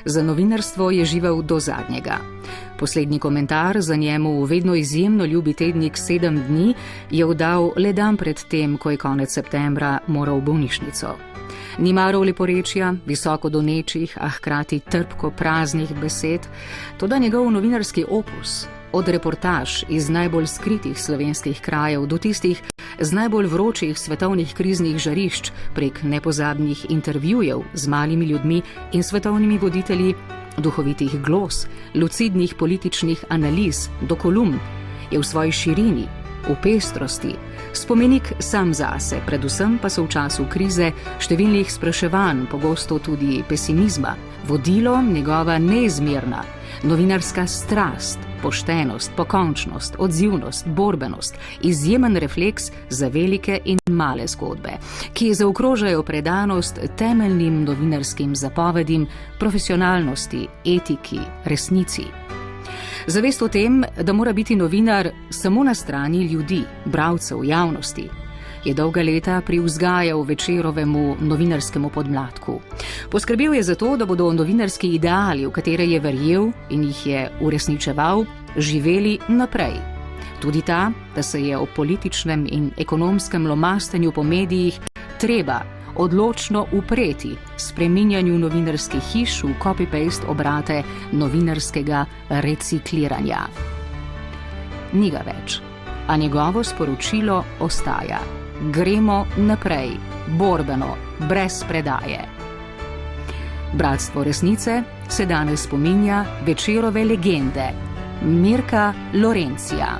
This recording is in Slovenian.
Za novinarstvo je živel do zadnjega. Poslednji komentar za njemu vedno izjemno ljubi tednik 7 dni je oddal le dan pred tem, ko je konec septembra moral v bolnišnico. Ni maral leporečja, visoko donečih, a hkrati trpko praznih besed, toda njegov novinarski opus, od reportaž iz najbolj skritih slovenskih krajev do tistih z najbolj vročih svetovnih kriznih žarišč prek nepozabnih intervjujev z malimi ljudmi in svetovnimi voditelji, duhovitih glos, lucidnih političnih analiz do kolumn, je v svoji širini, v pestrosti, spomenik sam zase, predvsem pa so v času krize številnih spraševanj, pogosto tudi pesimizma, vodilo njegova neizmerna novinarska strast, poštenost, pokončnost, odzivnost, borbenost, izjemen refleks za velike in male zgodbe, ki zaokrožajo predanost temeljnim novinarskim zapovedim, profesionalnosti, etiki, resnici. Zavest o tem, da mora biti novinar samo na strani ljudi, bralcev, javnosti, je dolga leta privzgajal Večerovemu novinarskemu podmladku. Poskrbel je za to, da bodo novinarski ideali, v katere je verjel in jih je uresničeval, živeli naprej. Tudi ta, da se je o političnem in ekonomskem lomastenju po medijih treba odločno upreti spreminjanju novinarskih hiš v copy-paste obrate novinarskega recikliranja. Ni ga več, a njegovo sporočilo ostaja. Gremo naprej, borbeno, brez predaje. Bratstvo resnice se danes spominja Večerove legende, Mirka Lorencija.